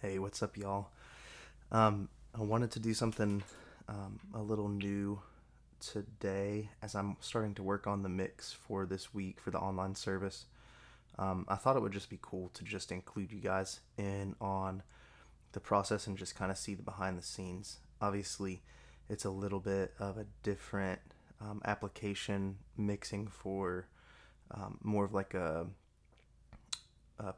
Hey, what's up, y'all? I wanted to do something a little new today as I'm starting to work on the mix for this week for the online service. I thought it would just be cool to just include you guys in on the process and just kind of see the behind the scenes. Obviously, it's a little bit of a different application mixing for more of like a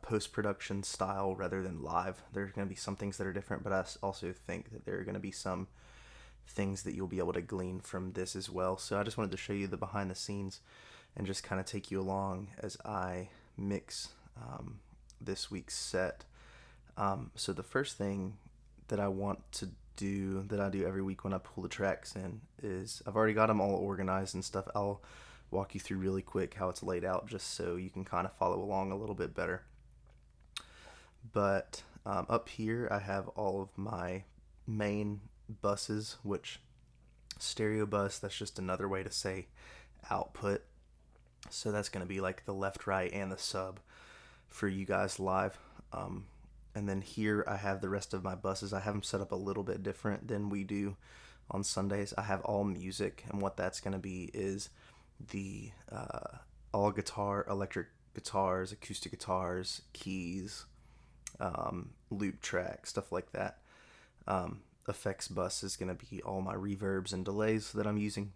post production style rather than live. There's going to be some things that are different, but I also think that there are going to be some things that you'll be able to glean from this as well. So I just wanted to show you the behind the scenes and just kind of take you along as I mix this week's set. So the first thing that I want to do that I do every week when I pull the tracks in is I've already got them all organized and stuff. I'll walk you through really quick how it's laid out just so you can kind of follow along a little bit better. But up here, I have all of my main buses, which stereo bus, that's just another way to say output. So that's going to be like the left, right, and the sub for you guys live. And then here I have the rest of my buses. I have them set up a little bit different than we do on Sundays. I have all music, and what that's going to be is the all guitar, electric guitars, acoustic guitars, keys, loop track, stuff like that. Effects bus is going to be all my reverbs and delays that I'm using.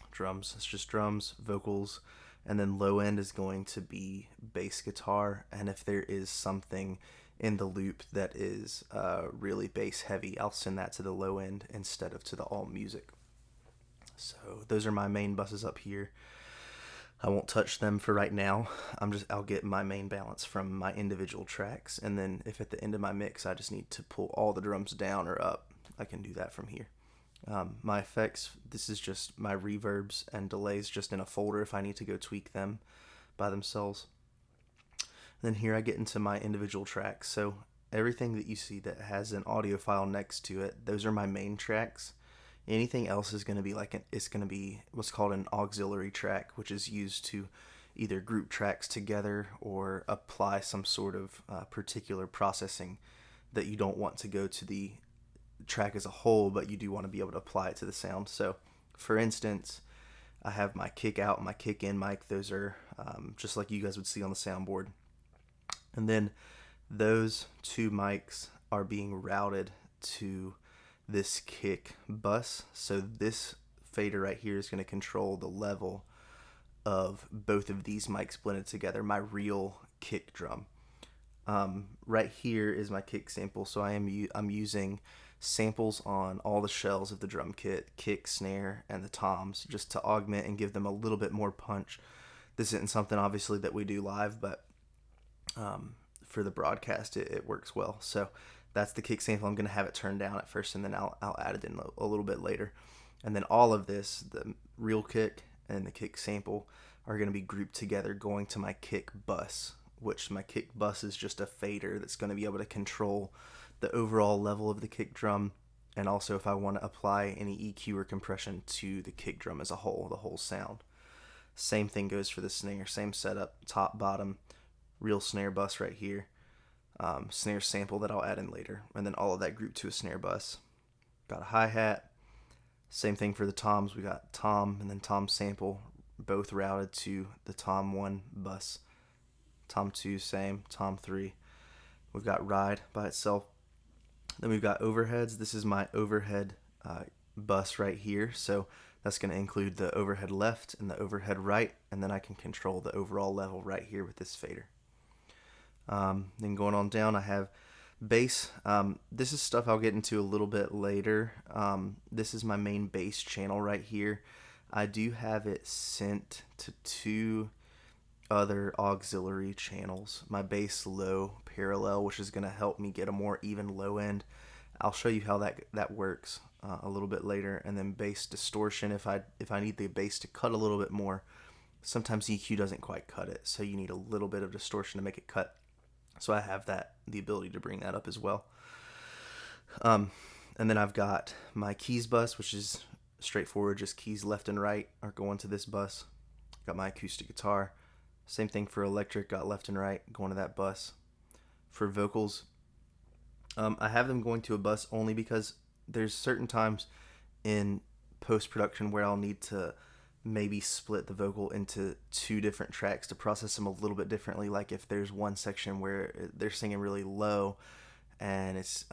Drums, it's just drums, vocals, and then low end is going to be bass guitar. And if there is something in the loop that is really bass heavy, I'll send that to the low end instead of to the all music. So those are my main buses up here. I won't touch them for right now. I'll get my main balance from my individual tracks, and then if at the end of my mix I just need to pull all the drums down or up, I can do that from here. My effects, this is just my reverbs and delays just in a folder if I need to go tweak them by themselves. Then here I get into my individual tracks. So everything that you see that has an audio file next to it, those are my main tracks. Anything else is going to be it's going to be what's called an auxiliary track, which is used to either group tracks together or apply some sort of particular processing that you don't want to go to the track as a whole, but you do want to be able to apply it to the sound. So, for instance, I have my kick out and my kick in mic. Those are just like you guys would see on the soundboard. And then those two mics are being routed to this kick bus. So this fader right here is going to control the level of both of these mics blended together, my real kick drum. Right here is my kick sample. So I'm using samples on all the shells of the drum kit, kick, snare, and the toms, just to augment and give them a little bit more punch. This isn't something obviously that we do live, but for the broadcast it works well. So that's the kick sample. I'm going to have it turned down at first, and then I'll add it in a little bit later. And then all of this, the real kick and the kick sample, are going to be grouped together going to my kick bus, which my kick bus is just a fader that's going to be able to control the overall level of the kick drum, and also if I want to apply any EQ or compression to the kick drum as a whole, the whole sound. Same thing goes for the snare, same setup, top, bottom, real snare bus right here, snare sample that I'll add in later, and then all of that grouped to a snare bus. Got a hi-hat, same thing for the toms. We got tom and then tom sample, both routed to the tom 1 bus. Tom 2, same. Tom 3. We've got ride by itself. Then we've got overheads. This is my overhead bus right here. So that's going to include the overhead left and the overhead right. And then I can control the overall level right here with this fader. Then going on down, I have bass. This is stuff I'll get into a little bit later. This is my main bass channel right here. I do have it sent to two other auxiliary channels. My bass low parallel, which is going to help me get a more even low end. I'll show you how that works a little bit later. And then bass distortion, if I need the bass to cut a little bit more. Sometimes EQ doesn't quite cut it, so you need a little bit of distortion to make it cut. So I have the ability to bring that up as well. And then I've got my keys bus, which is straightforward, just keys left and right are going to this bus. Got my acoustic guitar. Same thing for electric, got left and right going to that bus. For vocals, I have them going to a bus only because there's certain times in post production where I'll need to maybe split the vocal into two different tracks to process them a little bit differently. Like if there's one section where they're singing really low, and it's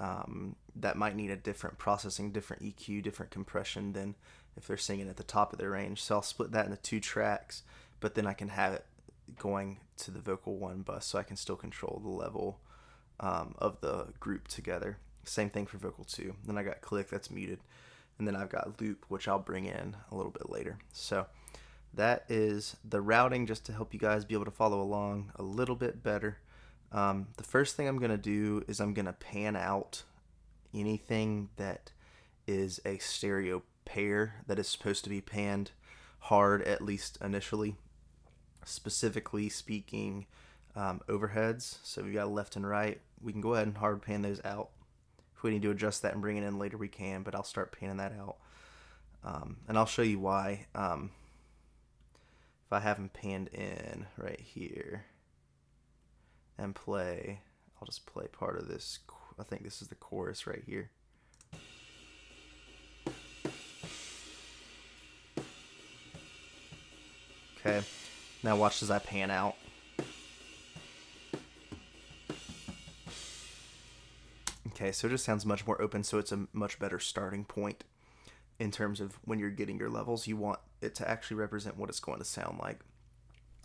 that might need a different processing, different EQ, different compression than if they're singing at the top of their range. So I'll split that into two tracks, but then I can have it going to the vocal one bus, so I can still control the level of the group together. Same thing for vocal 2. Then I got click, that's muted, and then I've got loop, which I'll bring in a little bit later. So that is the routing, just to help you guys be able to follow along a little bit better. The first thing I'm going to do is I'm going to pan out anything that is a stereo pair that is supposed to be panned hard, at least initially. Specifically speaking, overheads. So we got left and right. We can go ahead and hard pan those out. If we need to adjust that and bring it in later, we can, but I'll start panning that out. And I'll show you why. If I have them panned in right here and play, I'll just play part of this. I think this is the chorus right here. Okay, now watch as I pan out. Okay, so it just sounds much more open, so it's a much better starting point in terms of when you're getting your levels. You want it to actually represent what it's going to sound like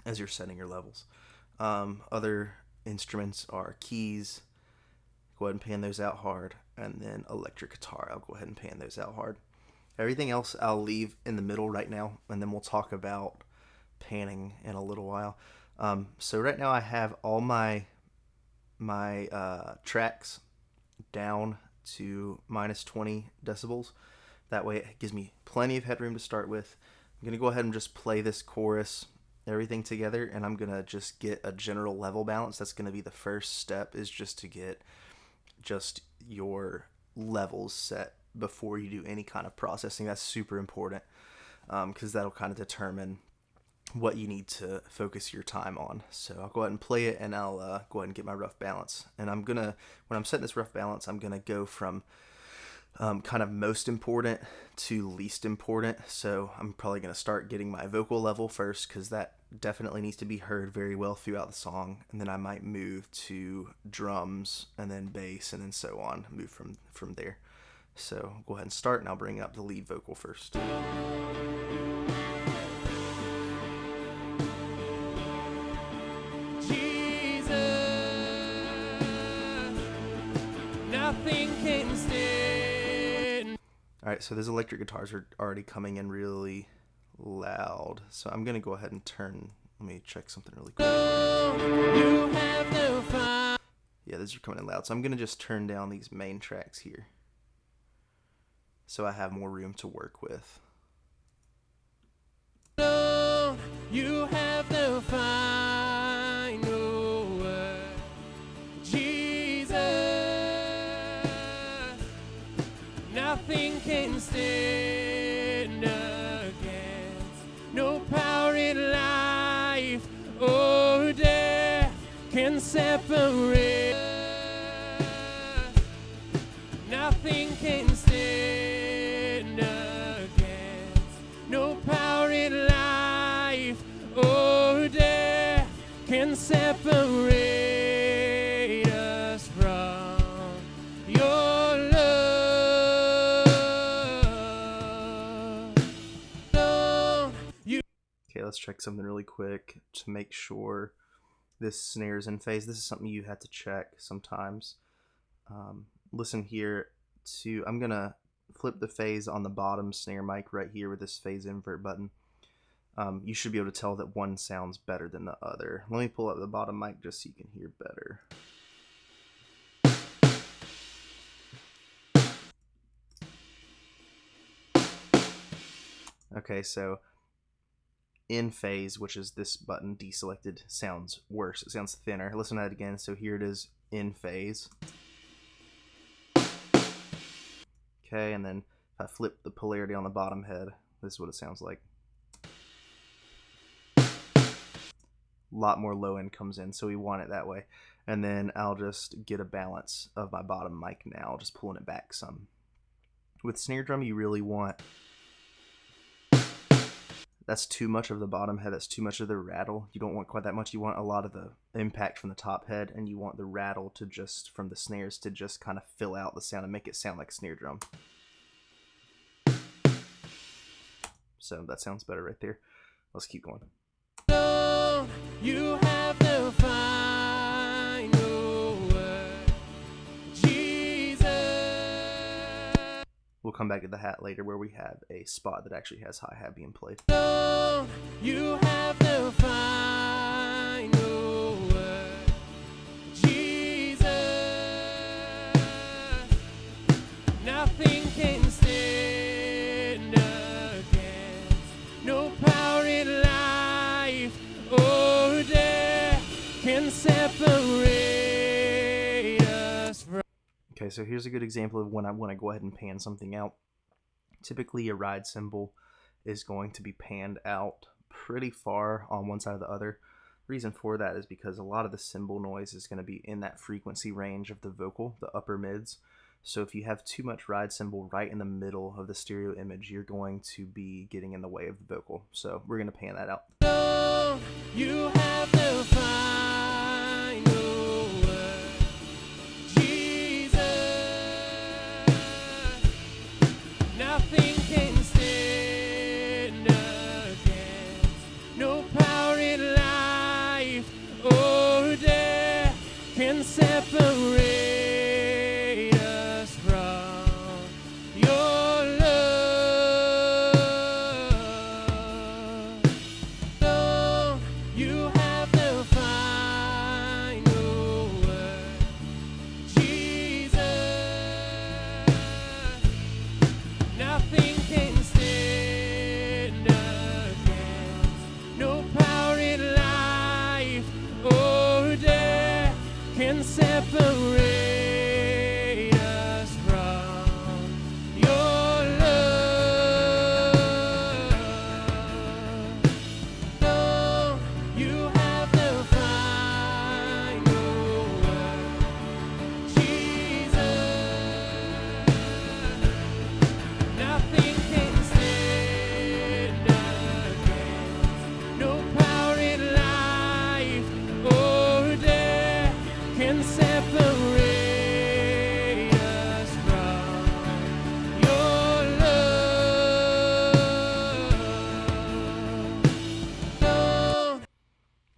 as you're setting your levels. Other instruments are keys. Go ahead and pan those out hard. And then electric guitar, I'll go ahead and pan those out hard. Everything else I'll leave in the middle right now, and then we'll talk about panning in a little while. So right now I have all my tracks down to minus 20 decibels. That way it gives me plenty of headroom to start with. I'm going to go ahead and just play this chorus, everything together, and I'm going to just get a general level balance. That's going to be the first step, is just to get just your levels set before you do any kind of processing. That's super important, because that'll kind of determine what you need to focus your time on. So I'll go ahead and play it, and I'll go ahead and get my rough balance. And I'm gonna, when I'm setting this rough balance, I'm gonna go from kind of most important to least important. So I'm probably gonna start getting my vocal level first, because that definitely needs to be heard very well throughout the song. And then I might move to drums, and then bass, and then so on. Move from there. So go ahead and start, and I'll bring up the lead vocal first. Nothing can stand. Alright, so those electric guitars are already coming in really loud. So I'm going to go ahead and turn. Let me check something really quick. You have no fun. Yeah, those are coming in loud. So I'm going to just turn down these main tracks here, so I have more room to work with. You have no final word. Jesus, nothing can stand against. No power in life or death can separate. Nothing can stand against. No power in life or death can separate us from your love. Okay, let's check something really quick to make sure this snare's in phase. This is something you have to check sometimes. Listen here to, I'm gonna flip the phase on the bottom snare mic right here with this phase invert button. You should be able to tell that one sounds better than the other. Let me pull up the bottom mic just so you can hear better. Okay, so in phase, which is this button deselected, sounds worse. It sounds thinner. Listen to that again. So here it is in phase. Okay, and then if I flip the polarity on the bottom head, this is what it sounds like. A lot more low end comes in, so we want it that way. And then I'll just get a balance of my bottom mic now, just pulling it back some. With snare drum, you really want, that's too much of the bottom head, that's too much of the rattle. You don't want quite that much. You want a lot of the impact from the top head, and you want the rattle to just, from the snares, to just kind of fill out the sound and make it sound like a snare drum. So that sounds better right there. Let's keep going. You have the final word, Jesus. We'll come back to the hat later where we have a spot that actually has hi-hat being played. You have the final word, Jesus. Nothing can stand against, no power in life or death can separate us from. Okay, so here's a good example of when I want to go ahead and pan something out. Typically, a ride cymbal is going to be panned out pretty far on one side or the other. Reason for that is because a lot of the cymbal noise is going to be in that frequency range of the vocal, the upper mids. So if you have too much ride cymbal right in the middle of the stereo image, you're going to be getting in the way of the vocal. So we're going to pan that out. You have the final word, Jesus. Nothing can stand against, no power in life or death can separate us from your love. You have the final word, Jesus. Nothing can stand against, no power in life or death can separate us from your love. You have the final word, Jesus. Nothing can stand against, no power in life or death can separate us from your love.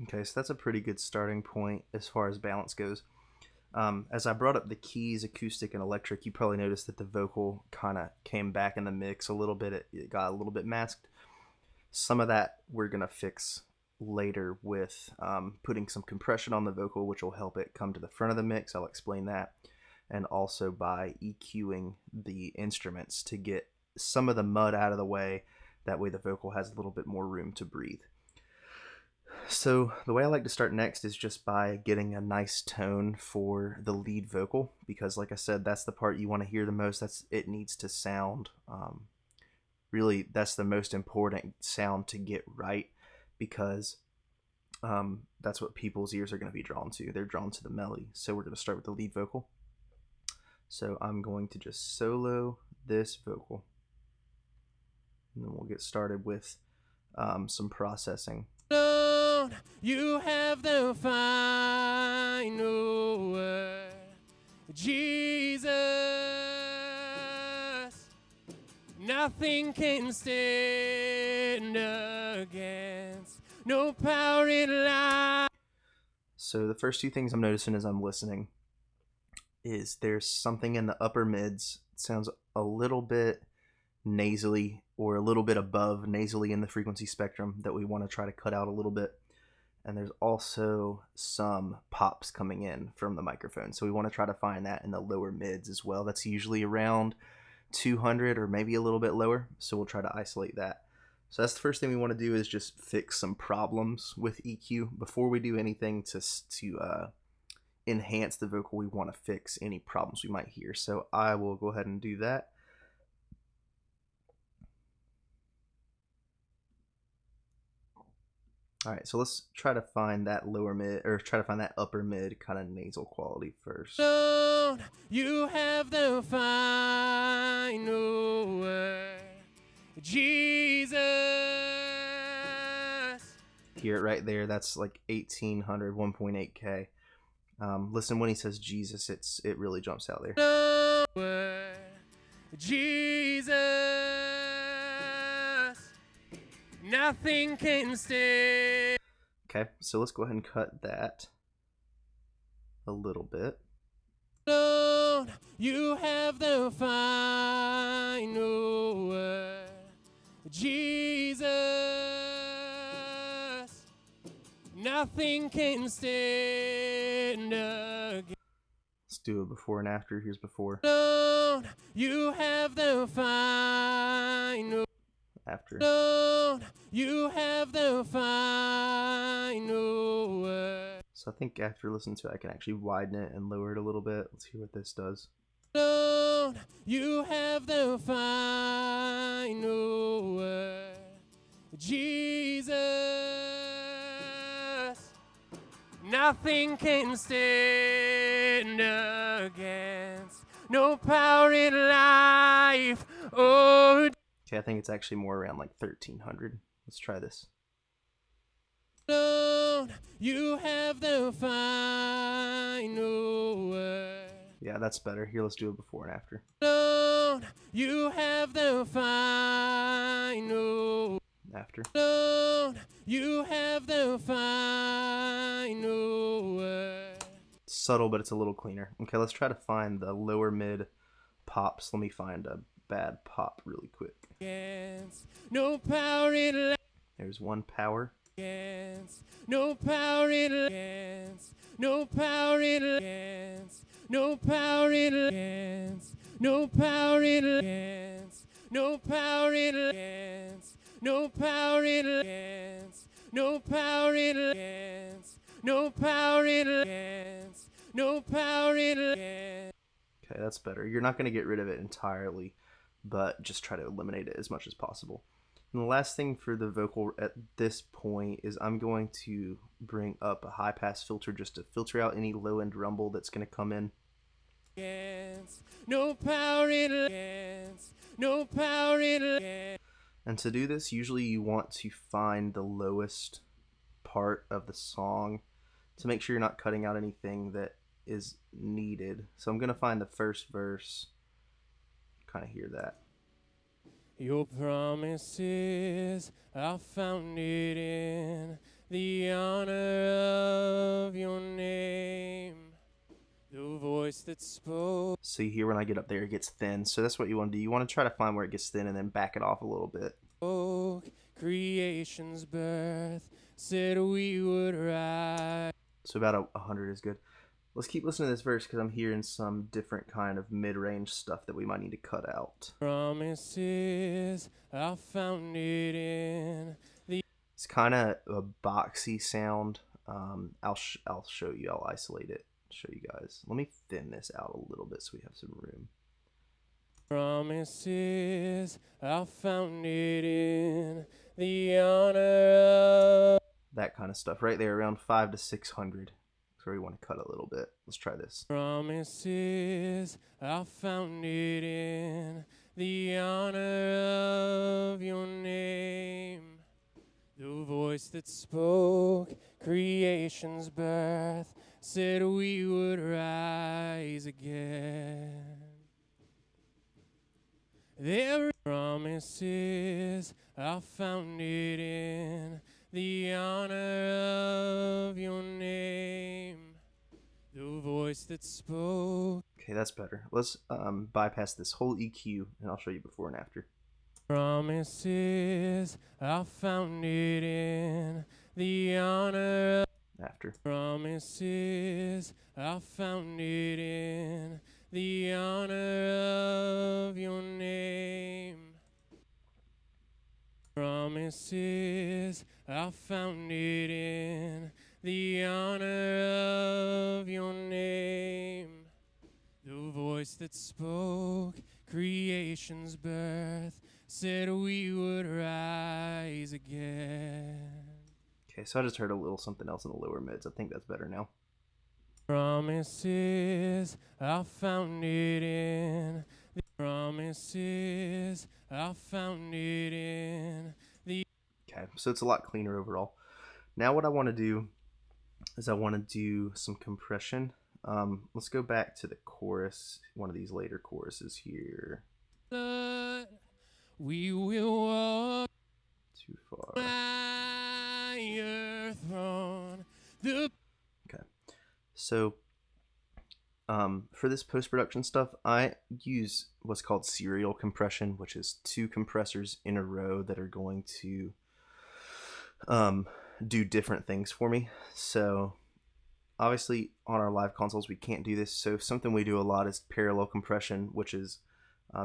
Okay, so that's a pretty good starting point as far as balance goes. As I brought up the keys, acoustic and electric, you probably noticed that the vocal kind of came back in the mix a little bit. It got a little bit masked. Some of that we're going to fix later with putting some compression on the vocal, which will help it come to the front of the mix. I'll explain that. And also by EQing the instruments to get some of the mud out of the way. That way the vocal has a little bit more room to breathe. So the way I like to start next is just by getting a nice tone for the lead vocal, because like I said, that's the part you want to hear the most. It needs to sound, really that's the most important sound to get right, because that's what people's ears are going to be drawn to. They're drawn to the melody. So we're going to start with the lead vocal. So I'm going to just solo this vocal, and then we'll get started with some processing. Lord, you have the final word, Jesus. Nothing can stand against, no power in life. So the first two things I'm noticing as I'm listening is there's something in the upper mids. It sounds a little bit nasally or a little bit above nasally in the frequency spectrum that we want to try to cut out a little bit. And there's also some pops coming in from the microphone. So we want to try to find that in the lower mids as well. That's usually around 200 or maybe a little bit lower. So we'll try to isolate that. So that's the first thing we want to do, is just fix some problems with EQ. Before we do anything to enhance the vocal, we want to fix any problems we might hear. So I will go ahead and do that. All right, so let's try to find that lower mid, or try to find that upper mid kind of nasal quality first. Lord, you have the final word. Jesus. Hear it right there. That's like 1800, 1.8K. Listen when he says Jesus, it really jumps out there. Lord, Jesus. Nothing can stay. Okay, so let's go ahead and cut that a little bit. Lord, you have the final word. Jesus, nothing can stand against. Let's do it before and after. Here's before. Lord, you have the final. After. Lord, you have the final word. So I think after listening to it, I can actually widen it and lower it a little bit. Let's see what this does. Lord, you have the final word. Jesus, nothing can stand against. No power in life or. Okay, I think it's actually more around like 1300. Let's try this. Lord, you have the final word. Yeah, that's better. Here, let's do it before and after. Lord, you have the final. After. Lord, you have the final word. It's subtle, but it's a little cleaner. Okay, let's try to find the lower mid pops. Let me find a bad pop really quick. No power in life. There's one power. No power in against. No power in against. No power in against. No power in against. No power in against. No power in against. No power in against. No power in against. No power in against. Okay, that's better. You're not going to get rid of it entirely, but just try to eliminate it as much as possible. And the last thing for the vocal at this point is I'm going to bring up a high pass filter just to filter out any low end rumble that's going to come in. No power in against. No power in against. And to do this, usually you want to find the lowest part of the song to make sure you're not cutting out anything that is needed. So I'm going to find the first verse, kind of hear that. Your promises, I found it in the honor of your name. The voice that spoke. So you hear when I get up there, it gets thin. So that's what you want to do. You want to try to find where it gets thin and then back it off a little bit. Creation's birth said we would rise. So about 100 is good. Let's keep listening to this verse because I'm hearing some different kind of mid-range stuff that we might need to cut out. Promises, I found it in the. It's kind of a boxy sound. I'll show you. I'll isolate it. Show you guys. Let me thin this out a little bit so we have some room. Promises, I found it in the honor of. That kind of stuff right there, around 500 to 600. So we want to cut a little bit. Let's try this. Promises, I found it in the honor of your name. The voice that spoke creation's birth said we would rise again. There are promises, I found it in the honor of your name. The voice that spoke. Okay, that's better. Let's bypass this whole EQ, and I'll show you before and after. Promises, I found it in the honor. After. Promises, I found it in the honor of your name. Promises, I found it in the honor of your name. The voice that spoke creation's birth said we would rise again. Okay, so I just heard a little something else in the lower mids. I think that's better now. Promises I found it in the promises I found it in the. Okay, so it's a lot cleaner overall. Now what I want to do is I want to do some compression. Let's go back to the chorus, one of these later choruses here. We will walk Too far. by your throne. Okay, so for this post-production stuff, I use what's called serial compression, which is 2 compressors in a row that are going to do different things for me. So obviously on our live consoles we can't do this, so something we do a lot is parallel compression, which is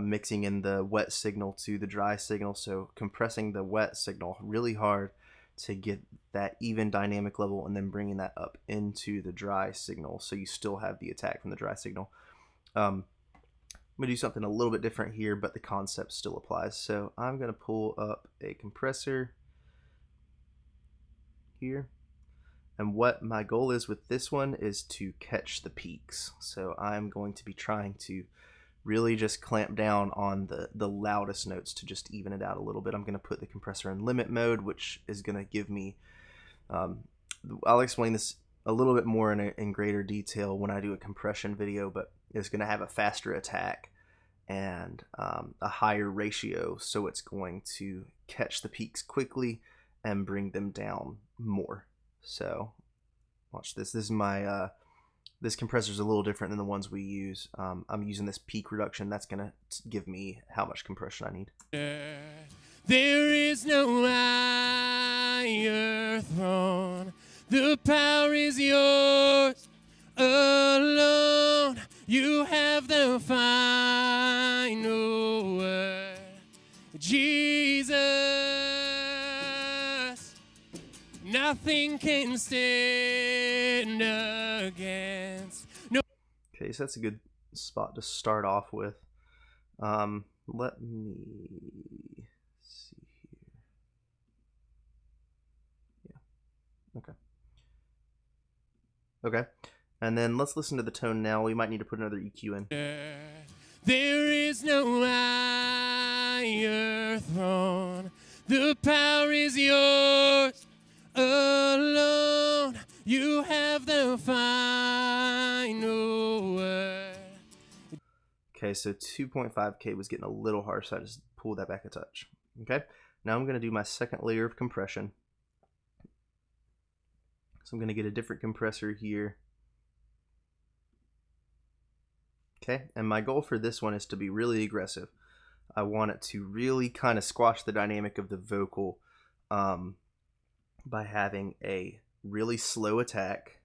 mixing in the wet signal to the dry signal, so compressing the wet signal really hard to get that even dynamic level and then bringing that up into the dry signal so you still have the attack from the dry signal. I'm going to do something a little bit different here, but the concept still applies. So I'm going to pull up a compressor here, and what my goal is with this one is to catch the peaks. So I'm going to be trying to really just clamp down on the loudest notes to just even it out a little bit. I'm going to put the compressor in limit mode, which is going to give me, I'll explain this a little bit more in greater detail when I do a compression video, but it's going to have a faster attack and a higher ratio, so it's going to catch the peaks quickly and bring them down more. So watch this. This is my this compressor is a little different than the ones we use. I'm using this peak reduction. That's gonna give me how much compression I need. There is no higher throne. The power is yours alone. You have the final word, Jesus. Nothing can stand against. No. Okay, so that's a good spot to start off with. Let me see here. Yeah. Okay, and then let's listen to the tone now. We might need to put another EQ in. There is no higher throne. The power is yours alone. You have the final word. Okay, so 2.5K was getting a little harsh, so I just pulled that back a touch. Okay, now I'm going to do my second layer of compression. So I'm going to get a different compressor here. Okay, and my goal for this one is to be really aggressive. I want it to really kind of squash the dynamic of the vocal by having a really slow attack.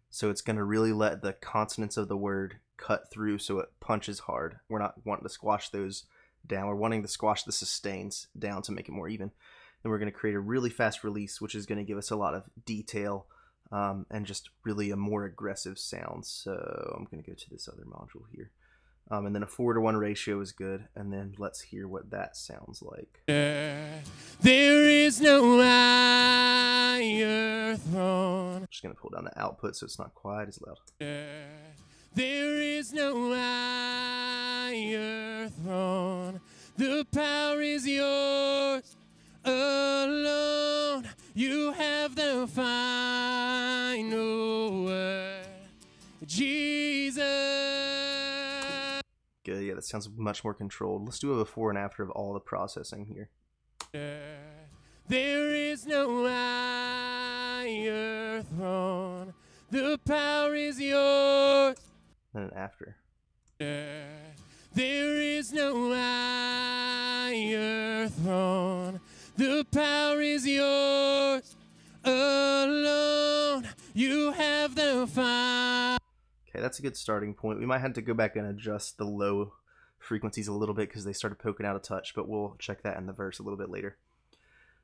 So it's going to really let the consonants of the word cut through so it punches hard. We're not wanting to squash those down. We're wanting to squash the sustains down to make it more even. Then we're going to create a really fast release, which is going to give us a lot of detail and just really a more aggressive sound. So I'm going to go to this other module here. And then a 4:1 ratio is good. And then let's hear what that sounds like. There is no higher throne. I'm just going to pull down the output so it's not quite as loud. There is no higher throne. The power is yours alone. You have the final word, Jesus. Good, yeah, that sounds much more controlled. Let's do a before and after of all the processing here. There is no higher throne. The power is yours. And then after. There is no higher throne. The power is yours alone. You have the fire. Okay, that's a good starting point. We might have to go back and adjust the low frequencies a little bit because they started poking out a touch, but we'll check that in the verse a little bit later.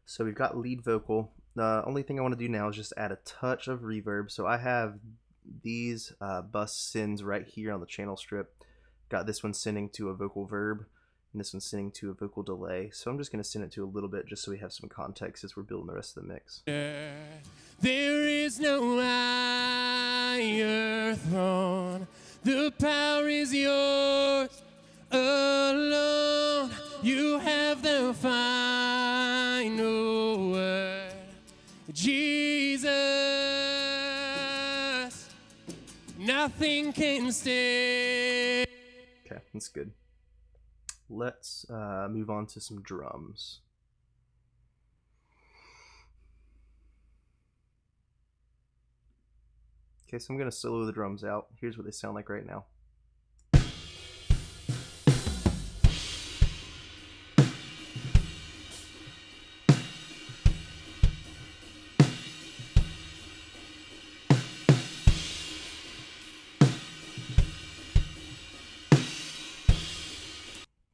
So we've got lead vocal. The only thing I want to do now is just add a touch of reverb. So I have these bus sends right here on the channel strip. Got this one sending to a vocal verb, and this one's sending to a vocal delay. So I'm just going to send it to a little bit just so we have some context as we're building the rest of the mix. There is no higher throne. The power is yours alone. You have the final word. Jesus, nothing can stay. Okay, that's good. Let's move on to some drums. Okay, so I'm going to solo the drums out. Here's what they sound like right now.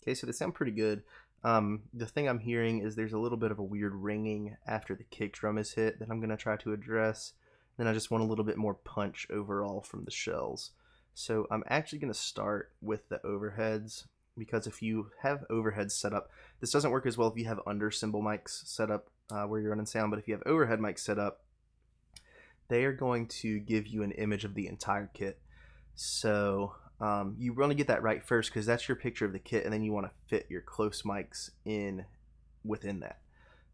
Okay, so they sound pretty good. The thing I'm hearing is there's a little bit of a weird ringing after the kick drum is hit that I'm going to try to address. Then I just want a little bit more punch overall from the shells. So I'm actually going to start with the overheads, because if you have overheads set up, this doesn't work as well if you have under cymbal mics set up where you're running sound, but if you have overhead mics set up, they are going to give you an image of the entire kit. So you want to get that right first, because that's your picture of the kit, and then you want to fit your close mics in within that.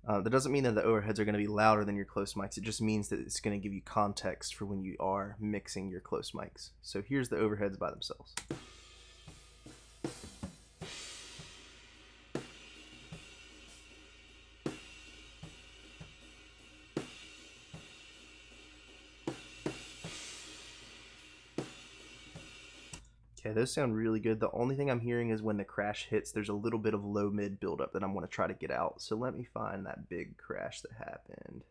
That doesn't mean that the overheads are going to be louder than your close mics. It just means that it's going to give you context for when you are mixing your close mics. So here's the overheads by themselves. Okay, those sound really good. The only thing I'm hearing is when the crash hits, there's a little bit of low mid buildup that I'm going to try to get out. So let me find that big crash that happened.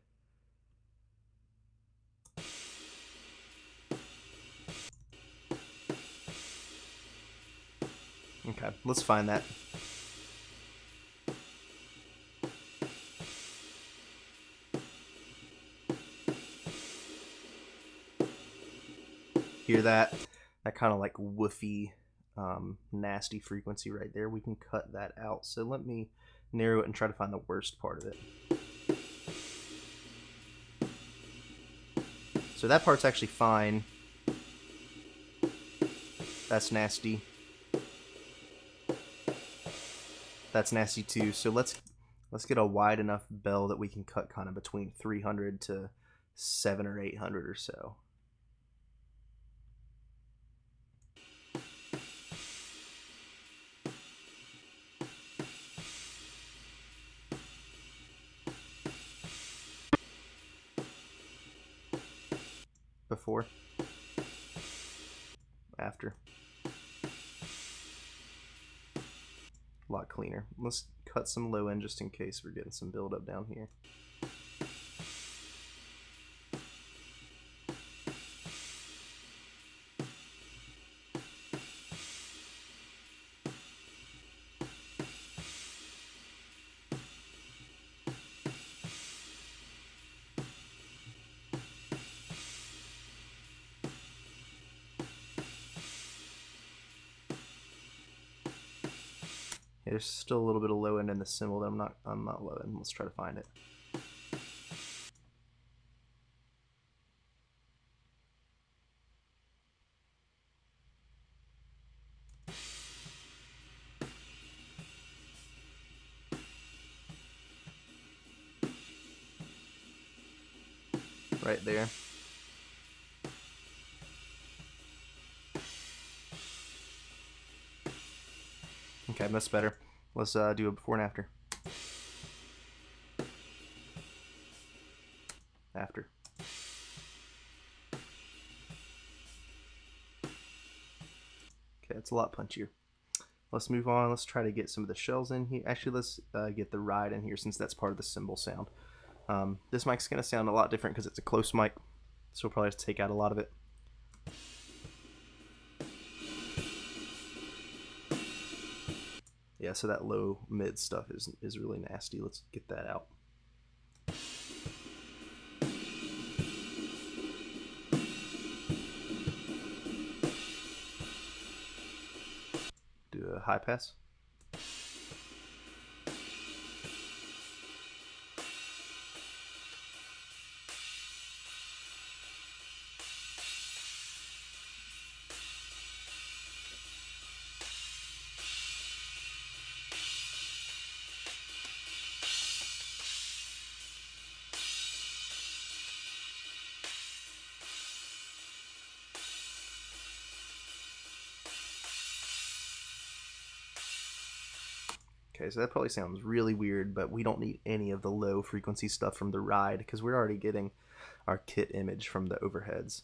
Okay, let's find that. Hear that? That kind of like woofy, nasty frequency right there. We can cut that out. So let me narrow it and try to find the worst part of it. So that part's actually fine. That's nasty. That's nasty too. So let's get a wide enough bell that we can cut kind of between 300 to 700 or 800 or so. Before, after, a lot cleaner. Let's cut some low end just in case we're getting some buildup down here. There's still a little bit of low end in the cymbal that I'm not low end. Let's try to find it. Right there. Okay, that's better. Let's do a before and after. After. Okay, it's a lot punchier. Let's move on. Let's try to get some of the shells in here. Actually, let's get the ride in here, since that's part of the cymbal sound. This mic's going to sound a lot different because it's a close mic, so we'll probably have to take out a lot of it. Yeah, so that low mid stuff is really nasty. Let's get that out. Do a high pass. Okay, so that probably sounds really weird, but we don't need any of the low frequency stuff from the ride because we're already getting our kit image from the overheads.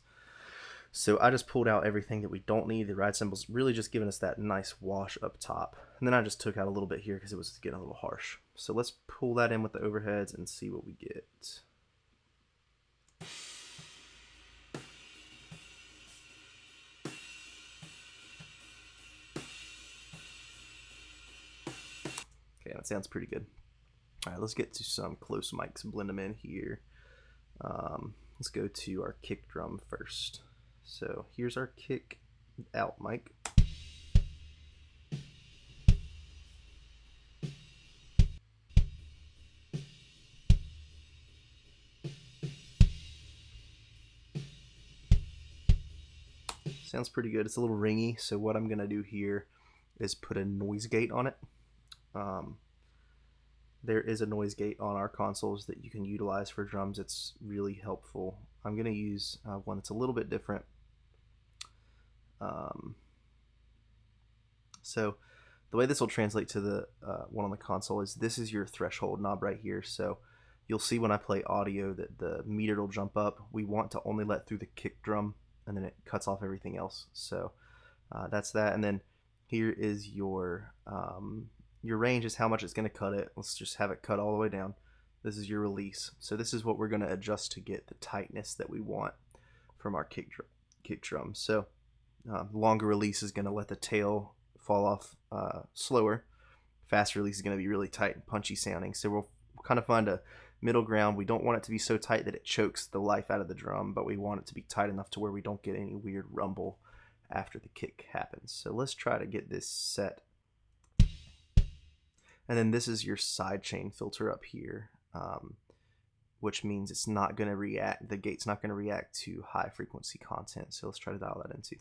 So I just pulled out everything that we don't need. The ride cymbal's really just giving us that nice wash up top. And then I just took out a little bit here because it was getting a little harsh. So let's pull that in with the overheads and see what we get. Okay, that sounds pretty good. All right, let's get to some close mics and blend them in here. Let's go to our kick drum first. So here's our kick out mic. Sounds pretty good. It's a little ringy, so what I'm gonna do here is put a noise gate on it. There is a noise gate on our consoles that you can utilize for drums. It's really helpful. I'm gonna use one that's a little bit different. So the way this will translate to the one on the console is this is your threshold knob right here. So you'll see when I play audio that the meter will jump up. We want to only let through the kick drum, and then it cuts off everything else. So that's that. And then here is your range is how much it's going to cut it. Let's just have it cut all the way down. This is your release. So this is what we're going to adjust to get the tightness that we want from our kick drum. So longer release is going to let the tail fall off slower. Fast release is going to be really tight and punchy sounding. So we'll kind of find a middle ground. We don't want it to be so tight that it chokes the life out of the drum, but we want it to be tight enough to where we don't get any weird rumble after the kick happens. So let's try to get this set. And then this is your side chain filter up here, which means it's not going to react, the gate's not going to react to high frequency content. So let's try to dial that in too.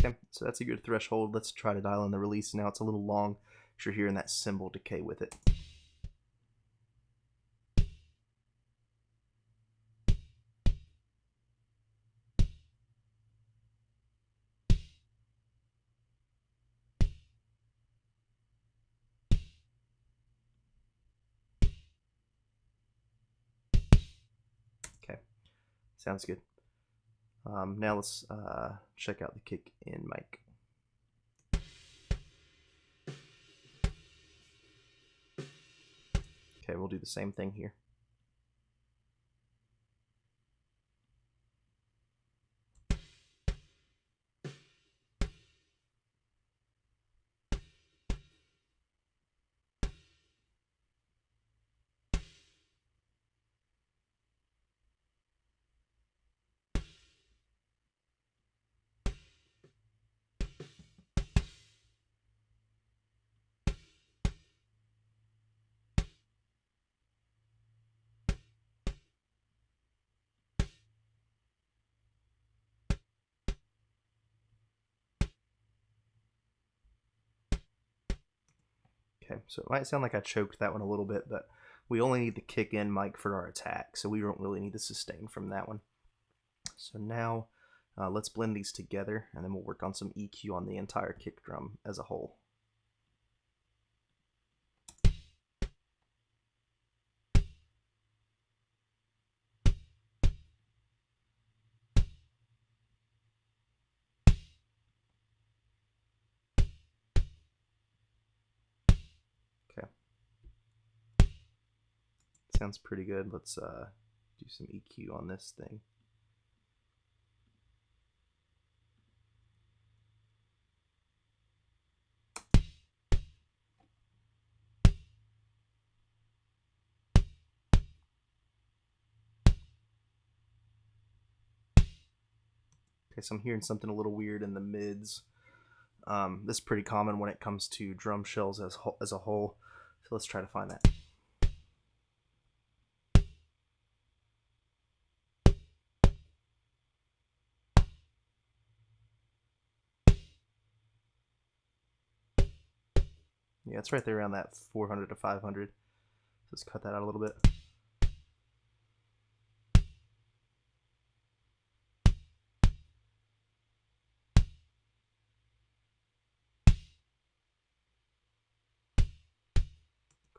Okay, so that's a good threshold. Let's try to dial in the release. Now it's a little long because you're hearing that cymbal decay with it. Okay, sounds good. Now let's check out the kick in mic. Okay, we'll do the same thing here. Okay, so it might sound like I choked that one a little bit, but we only need the kick in mic for our attack, so we don't really need the sustain from that one. So now let's blend these together, and then we'll work on some EQ on the entire kick drum as a whole. Okay, sounds pretty good. Let's do some EQ on this thing. Okay, so I'm hearing something a little weird in the mids. This is pretty common when it comes to drum shells as a whole. So let's try to find that. Yeah, it's right there around that 400 to 500. Let's cut that out a little bit.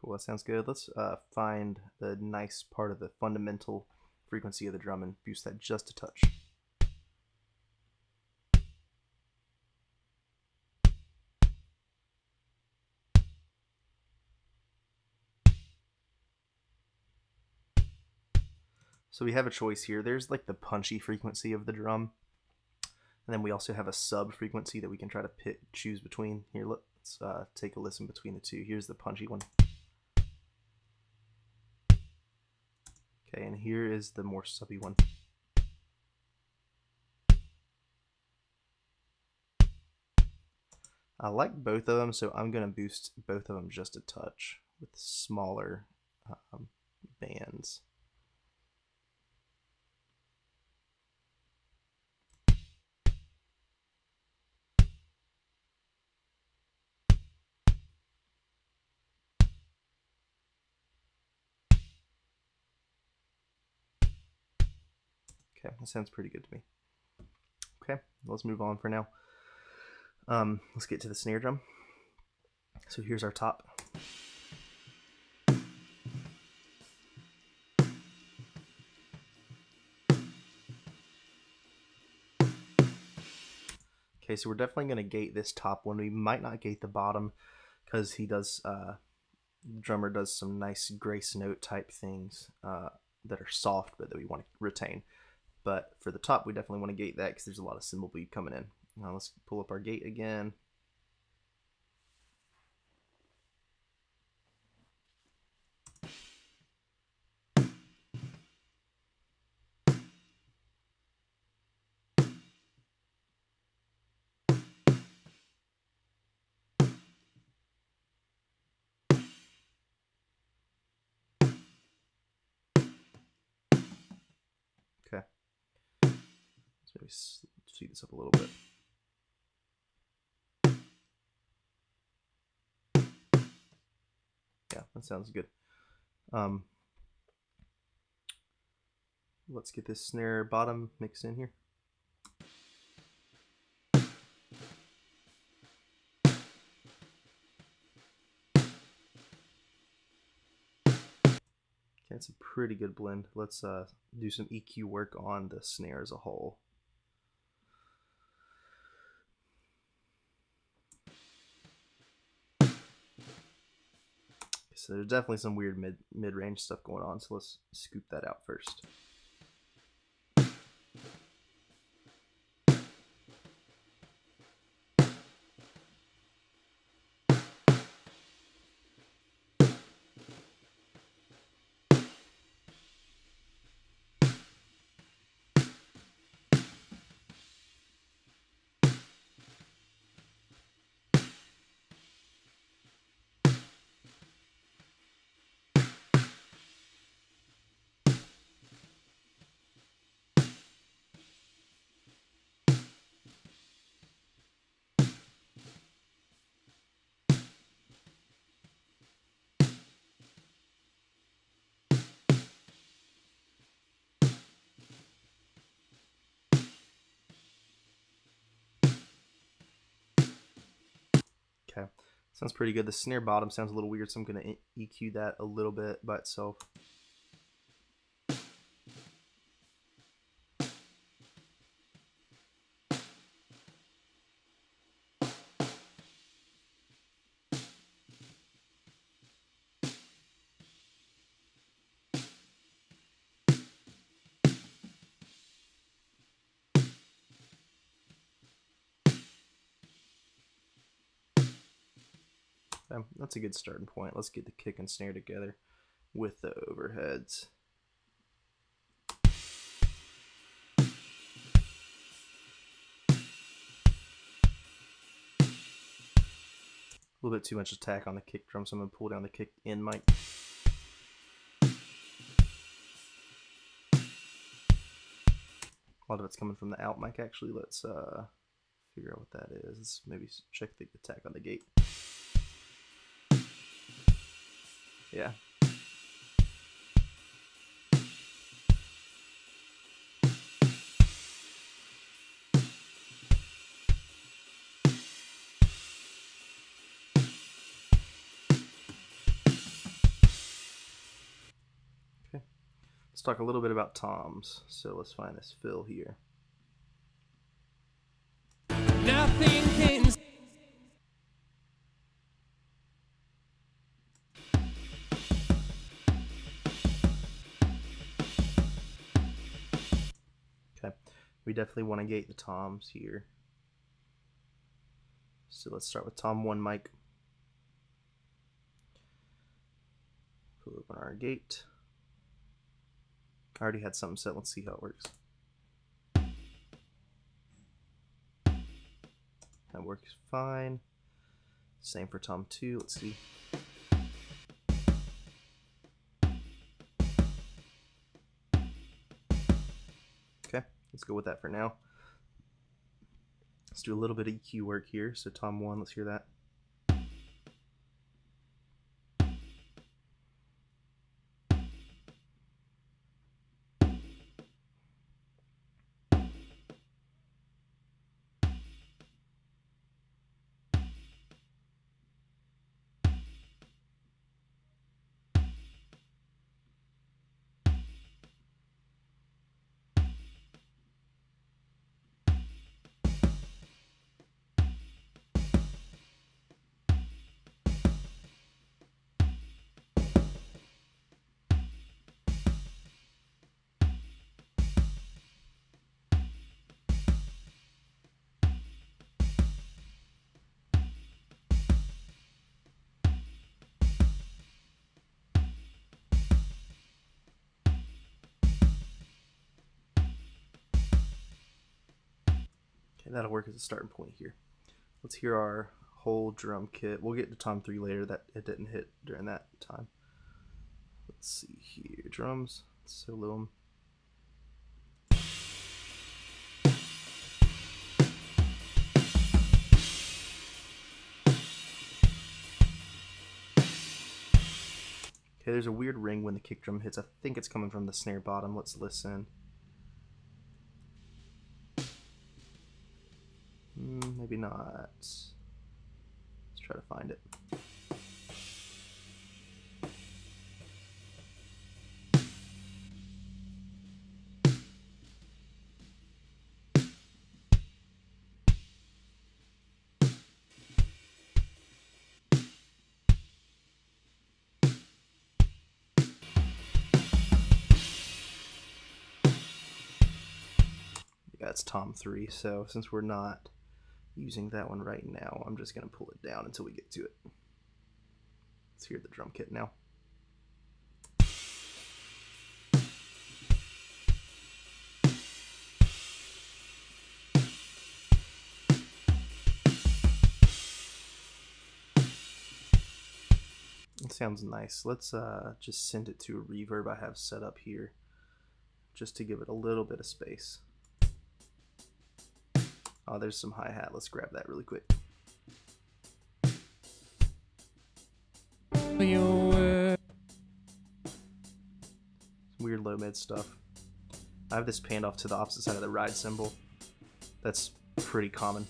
Cool, that sounds good. Let's find the nice part of the fundamental frequency of the drum and boost that just a touch. So we have a choice here. There's like the punchy frequency of the drum, and then we also have a sub frequency that we can try to choose between. Here, let's take a listen between the two. Here's the punchy one. Okay, and here is the more subby one. I like both of them, so I'm going to boost both of them just a touch with smaller bands. Okay, that sounds pretty good to me. Okay, let's move on for now. Let's get to the snare drum. So here's our top. Okay, so we're definitely going to gate this top one. We might not gate the bottom because he does, the drummer does some nice grace note type things that are soft but that we want to retain. But for the top, we definitely want to gate that because there's a lot of cymbal bleed coming in. Now let's pull up our gate again. Okay. Let's maybe speed this up a little bit. Yeah, that sounds good. Let's get this snare bottom mixed in here. Okay, it's a pretty good blend. Let's do some EQ work on the snare as a whole. So there's definitely some weird mid-range stuff going on, so let's scoop that out first. Okay, sounds pretty good. The snare bottom sounds a little weird, so I'm going to EQ that a little bit by itself. That's a good starting point. Let's get the kick and snare together with the overheads. A little bit too much attack on the kick drum, so I'm going to pull down the kick in mic. A lot of it's coming from the out mic, actually. Let's figure out what that is. Let's maybe check the attack on the gate. Yeah. Okay. Let's talk a little bit about toms. So let's find this fill here. Nothing can. Okay. We definitely want to gate the toms here. So let's start with tom 1 mic. Pull open our gate. I already had something set. Let's see how it works. That works fine. Same for tom 2. Let's see. Okay, let's go with that for now. Let's do a little bit of EQ work here. So tom 1, let's hear that. Okay, that'll work as a starting point here. Let's hear our whole drum kit. We'll get to tom 3 later. That it didn't hit during that time. Let's see here. Drums. Solo them. Okay, there's a weird ring when the kick drum hits. I think it's coming from the snare bottom. Let's listen. Maybe not. Let's try to find it. Yeah, it's tom 3. So since we're not using that one right now, I'm just going to pull it down until we get to it. Let's hear the drum kit now. It sounds nice. Let's just send it to a reverb I have set up here just to give it a little bit of space. Oh, there's some hi-hat. Let's grab that really quick. Some weird low mid stuff. I have this panned off to the opposite side of the ride cymbal. That's pretty common.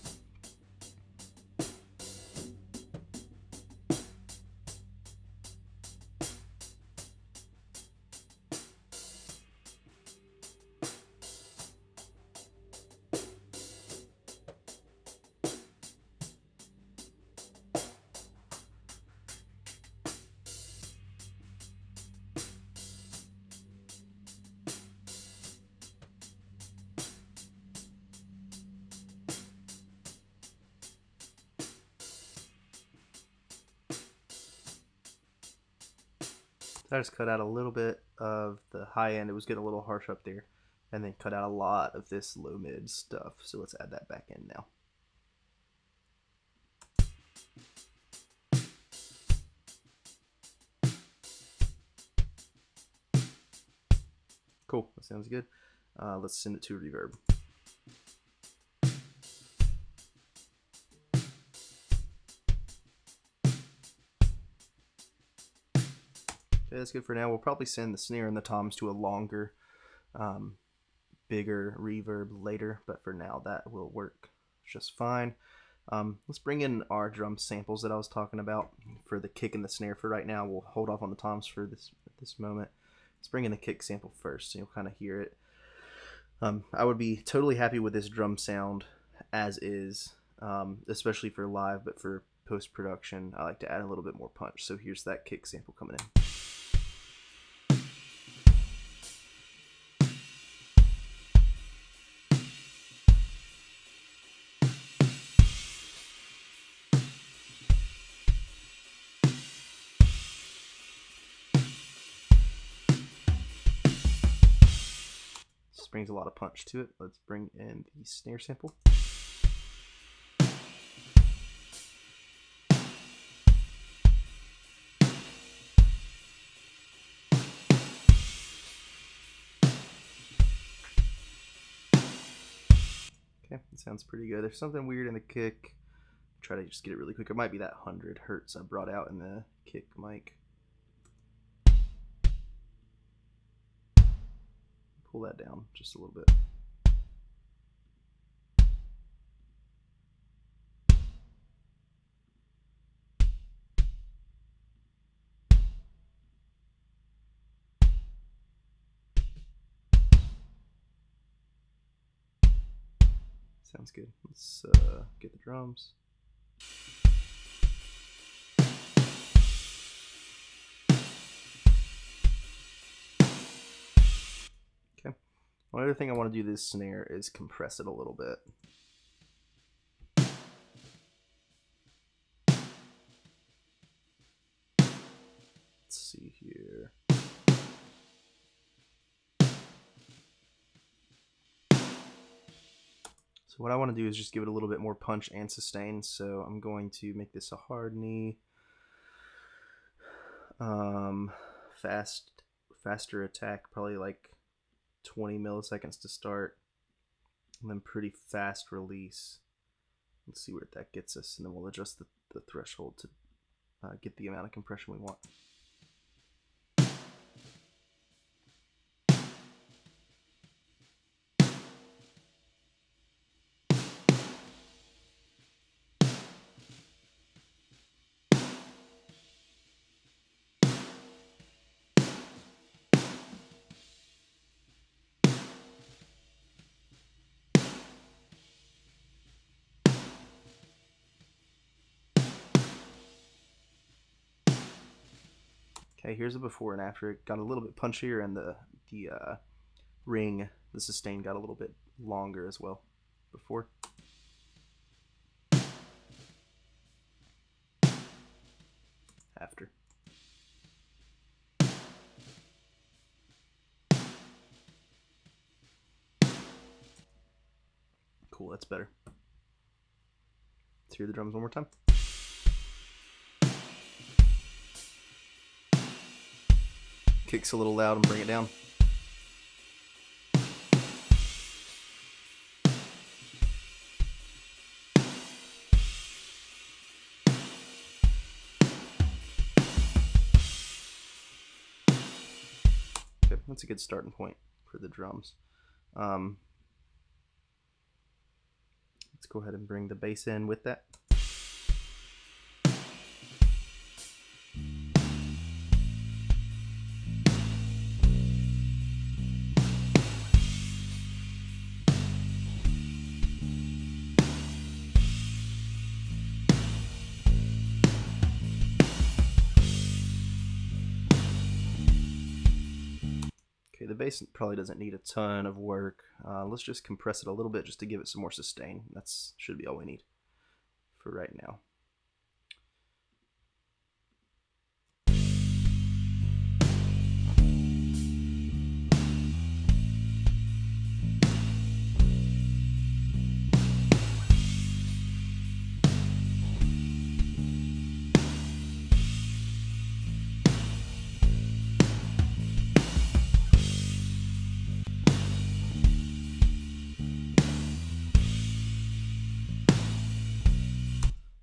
I just cut out a little bit of the high end. It was getting a little harsh up there. And then cut out a lot of this low mid stuff. So let's add that back in now. Cool, that sounds good. Let's send it to reverb. Okay, that's good for now. We'll probably send the snare and the toms to a longer, bigger reverb later, but for now that will work just fine. Let's bring in our drum samples that I was talking about for the kick and the snare. For right now, we'll hold off on the toms for this moment. Let's bring in the kick sample first, so you'll kind of hear it. I would be totally happy with this drum sound as is, especially for live, but for post-production, I like to add a little bit more punch. So here's that kick sample coming in. This brings a lot of punch to it. Let's bring in the snare sample. Okay, it sounds pretty good. There's something weird in the kick. Try to just get it really quick. It might be that 100 hertz I brought out in the kick mic. Pull that down just a little bit. Sounds good. Let's get the drums. Okay. One other thing I want to do this snare is compress it a little bit. Let's see here. So what I want to do is just give it a little bit more punch and sustain. So I'm going to make this a hard knee. Faster attack, probably like 20 milliseconds to start, and then pretty fast release. Let's see where that gets us, and then we'll adjust the threshold to get the amount of compression we want. Okay, here's a before and after. It got a little bit punchier, and the ring, the sustain, got a little bit longer as well. Before. After. Cool, that's better. Let's hear the drums one more time. Kicks a little loud and bring it down. Okay, that's a good starting point for the drums. Let's go ahead and bring the bass in with that. Okay, the bass probably doesn't need a ton of work. Let's just compress it a little bit just to give it some more sustain. That's should be all we need for right now.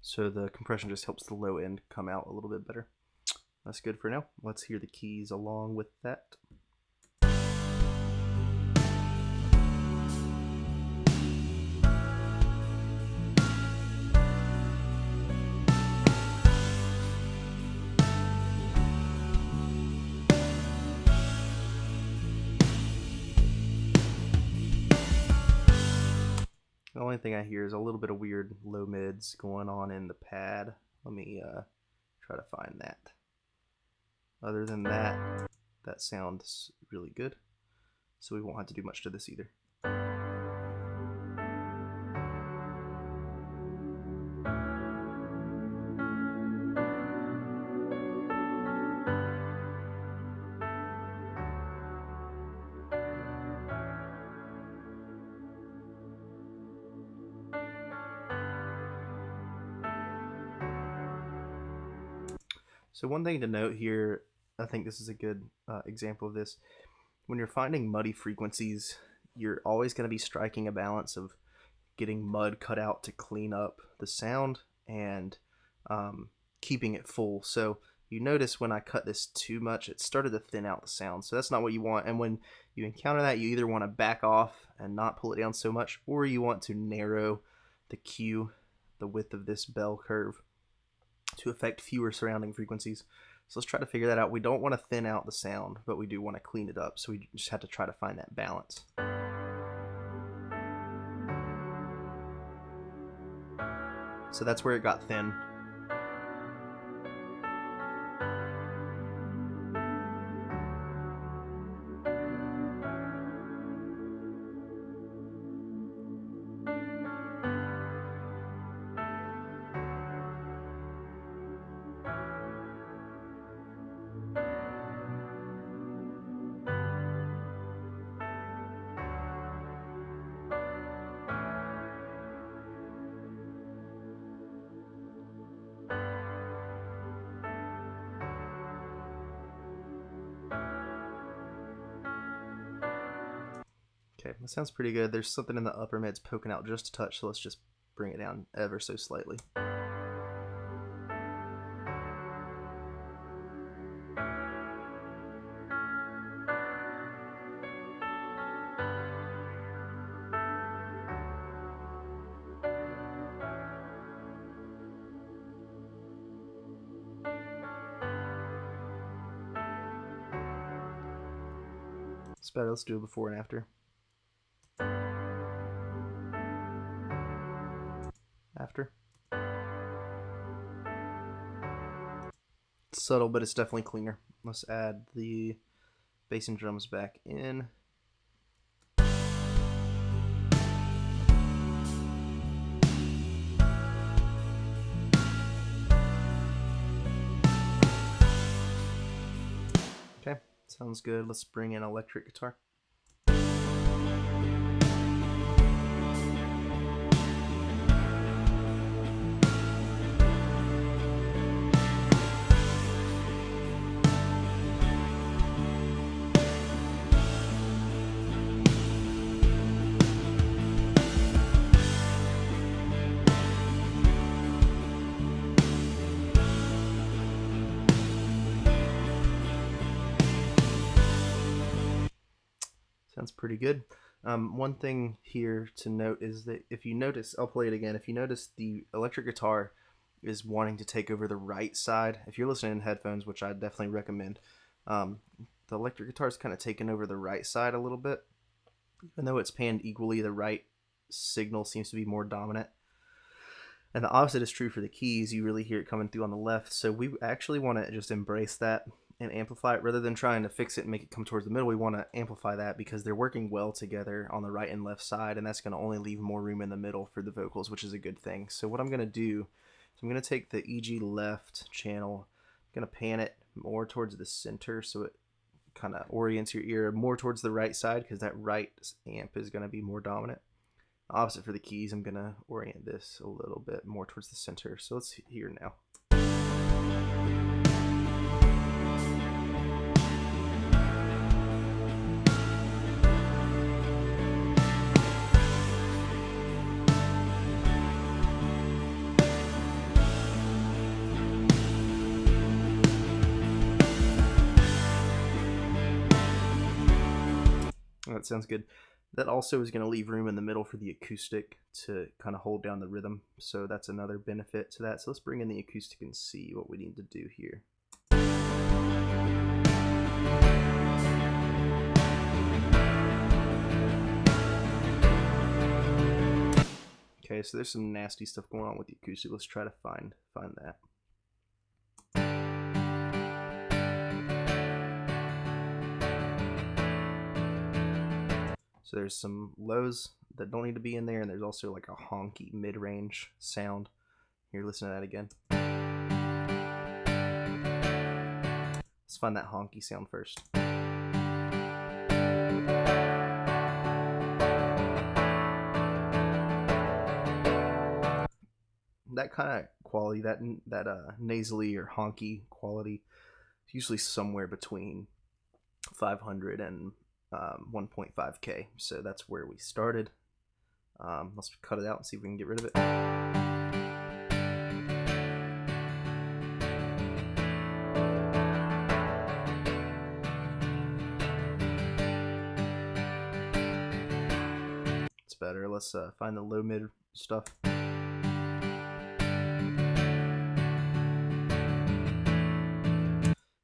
So the compression just helps the low end come out a little bit better. That's good for now. Let's hear the keys along with that. The only thing I hear is a little bit of weird low mids going on in the pad. Let me try to find that. Other than that, that sounds really good. So we won't have to do much to this either. So one thing to note here, I think this is a good example of this. When you're finding muddy frequencies, you're always going to be striking a balance of getting mud cut out to clean up the sound and keeping it full. So you notice when I cut this too much, it started to thin out the sound. So that's not what you want. And when you encounter that, you either want to back off and not pull it down so much, or you want to narrow the Q, the width of this bell curve, to affect fewer surrounding frequencies. So let's try to figure that out. We don't want to thin out the sound, but we do want to clean it up. So we just have to try to find that balance. So that's where it got thin. Okay, that sounds pretty good. There's something in the upper mids poking out just a touch, so let's just bring it down ever so slightly. It's better. Let's do it before and after. After. It's subtle, but it's definitely cleaner. Let's add the bass and drums back in. Okay, sounds good. Let's bring in electric guitar. Sounds pretty good. One thing here to note is that if you notice, I'll play it again. If you notice, the electric guitar is wanting to take over the right side. If you're listening in headphones, which I definitely recommend, the electric guitar is kind of taking over the right side a little bit. Even though it's panned equally, the right signal seems to be more dominant. And the opposite is true for the keys. You really hear it coming through on the left. So we actually want to just embrace that and amplify it rather than trying to fix it and make it come towards the middle. We want to amplify that because they're working well together on the right and left side, and that's going to only leave more room in the middle for the vocals, which is a good thing. So what I'm going to do is I'm going to take the EG left channel, I'm going to pan it more towards the center so it kind of orients your ear more towards the right side because that right amp is going to be more dominant. Opposite for the keys, I'm going to orient this a little bit more towards the center. So let's hear now. that sounds good. That also is going to leave room in the middle for the acoustic to kind of hold down the rhythm. So that's another benefit to that. So let's bring in the acoustic and see what we need to do here. Okay, so there's some nasty stuff going on with the acoustic. Let's try to find that. So there's some lows that don't need to be in there, and there's also like a honky mid-range sound. Here, listen to that again. Let's find that honky sound first. That kind of quality, that nasally or honky quality, is usually somewhere between 500 and 1.5K. So that's where we started. Let's cut it out and see if we can get rid of it. It's better. Let's find the low mid stuff.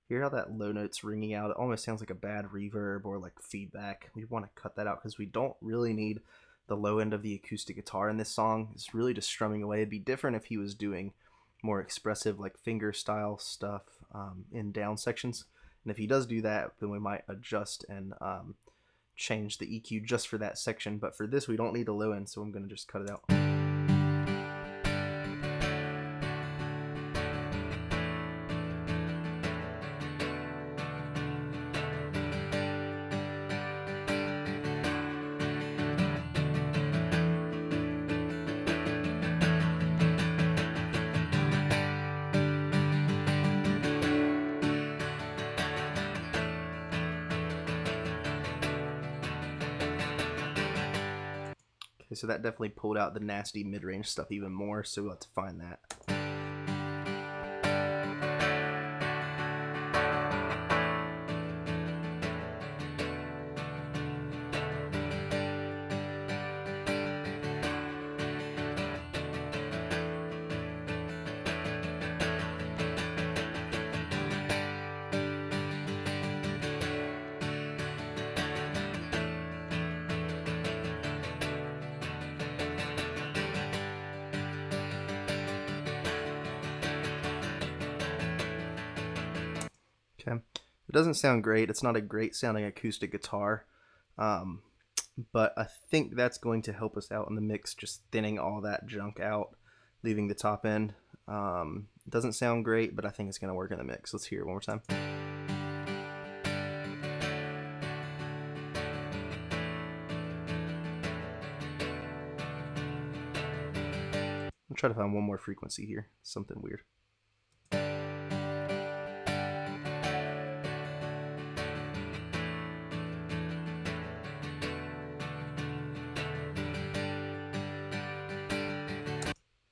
Hear how that low note's ringing out? It almost sounds like a bad reverb or like feedback. We want to cut that out because we don't really need the low end of the acoustic guitar in this song. It's really just strumming away. It'd be different if he was doing more expressive like finger style stuff in down sections. And if he does do that, then we might adjust and change the EQ just for that section. But for this, we don't need a low end, so I'm going to just cut it out. Okay, so that definitely pulled out the nasty mid-range stuff even more, so we'll have to find that. Okay, it doesn't sound great. It's not a great sounding acoustic guitar, but I think that's going to help us out in the mix, just thinning all that junk out, leaving the top end. It doesn't sound great, but I think it's going to work in the mix. Let's hear it one more time. I'll try to find one more frequency here, something weird.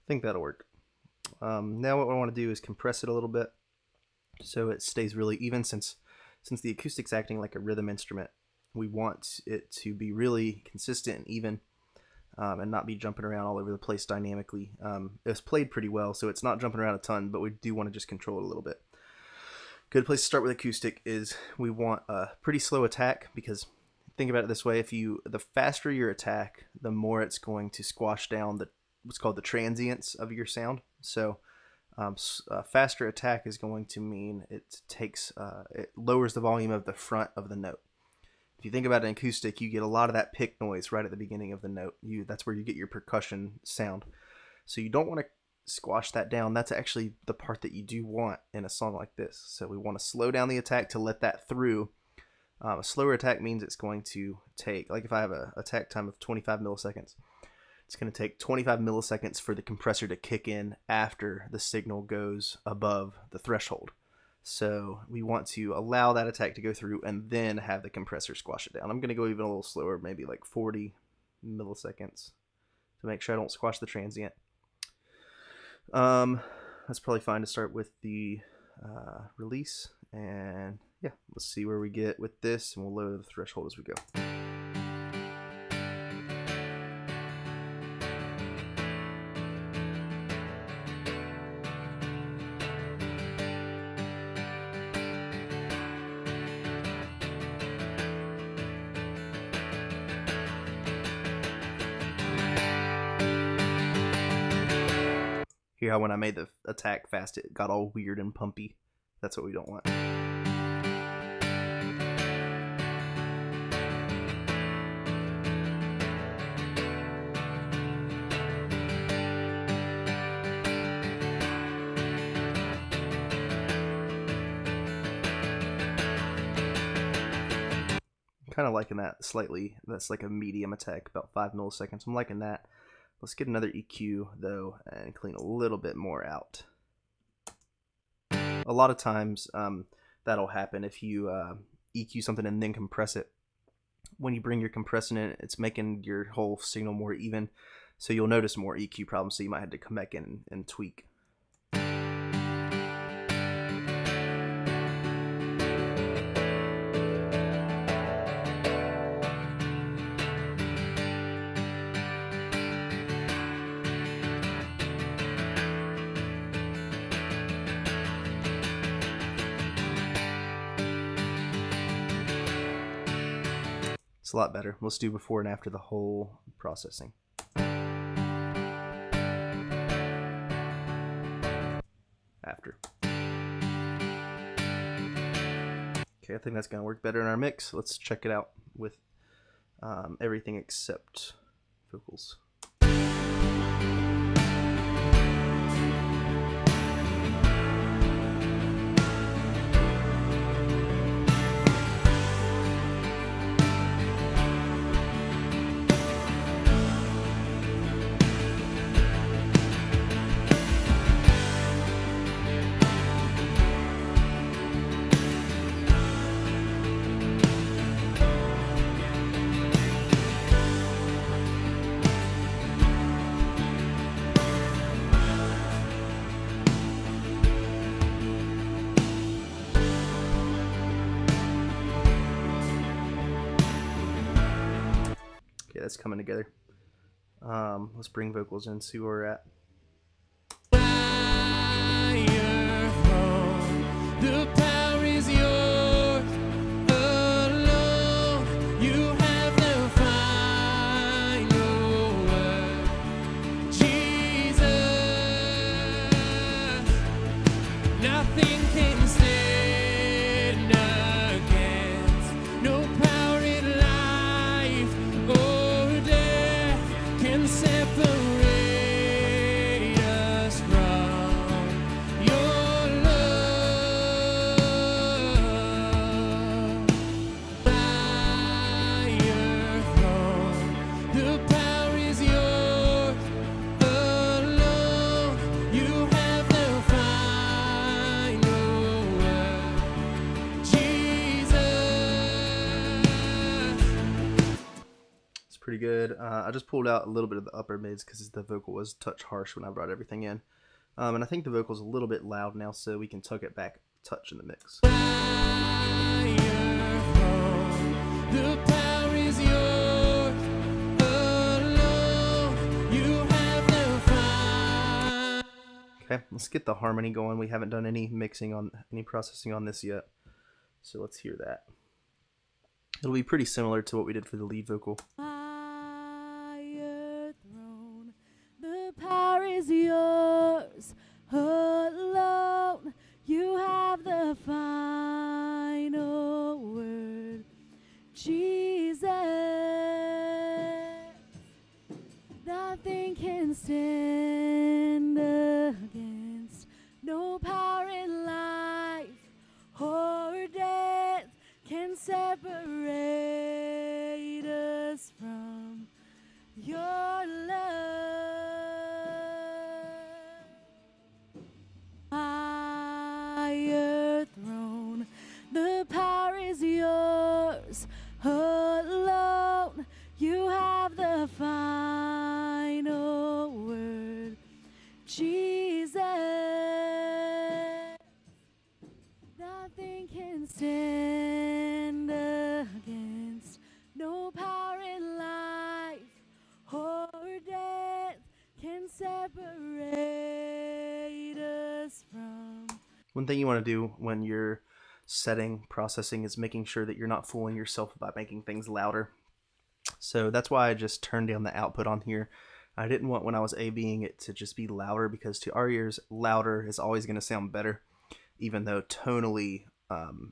I think that'll work. Now what I want to do is compress it a little bit so it stays really even. Since the acoustic's acting like a rhythm instrument, we want it to be really consistent and even, and not be jumping around all over the place dynamically. It's played pretty well, so it's not jumping around a ton, but we do want to just control it a little bit. Good place to start with acoustic is we want a pretty slow attack, because think about it this way: the faster your attack, the more it's going to squash down what's called the transients of your sound. So a faster attack is going to mean it lowers the volume of the front of the note. If you think about an acoustic, you get a lot of that pick noise right at the beginning of the note. That's where you get your percussion sound. So you don't want to squash that down. That's actually the part that you do want in a song like this. So we want to slow down the attack to let that through. A slower attack means it's going to take, like if I have a attack time of 25 milliseconds, it's going to take 25 milliseconds for the compressor to kick in after the signal goes above the threshold. So we want to allow that attack to go through and then have the compressor squash it down. I'm going to go even a little slower, maybe like 40 milliseconds to make sure I don't squash the transient. That's probably fine to start with the release. And yeah, let's see where we get with this, and we'll lower the threshold as we go. Hear how when I made the attack fast, it got all weird and pumpy? That's what we don't want. Kind of liking that slightly. That's like a medium attack, about 5 milliseconds. I'm liking that. Let's get another EQ though and clean a little bit more out. A lot of times that'll happen if you EQ something and then compress it. When you bring your compressing in, it's making your whole signal more even, so you'll notice more EQ problems, so you might have to come back in and tweak. It's a lot better. Let's do before and after the whole processing. After. Okay, I think that's going to work better in our mix. Let's check it out with everything except vocals. Okay, that's coming together. Let's bring vocals in, see where we're at. The power is yours alone. You have the final word. Jesus, nothing can stand against. No power in life or death can separate us from your love. By your throne, the power is yours alone. You have the final word. Jesus. It's pretty good. I just pulled out a little bit of the upper mids because the vocal was a touch harsh when I brought everything in. And I think the vocal's a little bit loud now, so we can tuck it back a touch in the mix. The power is yours alone. You have the final. Okay, let's get the harmony going. We haven't done any mixing on any processing on this yet, so let's hear that. It'll be pretty similar to what we did for the lead vocal. Higher throne, the power is yours alone. You have the final word, Jesus. Nothing can stand against. No power in life or death can separate us from your love. Higher throne, the power is yours alone. You have the final word, Jesus. Nothing can stand against. No power in life or death can separate us from. One thing you want to do when you're setting processing is making sure that you're not fooling yourself by making things louder. So that's why I just turned down the output on here. I didn't want when I was A-Bing it to just be louder, because to our ears, louder is always going to sound better, even though tonally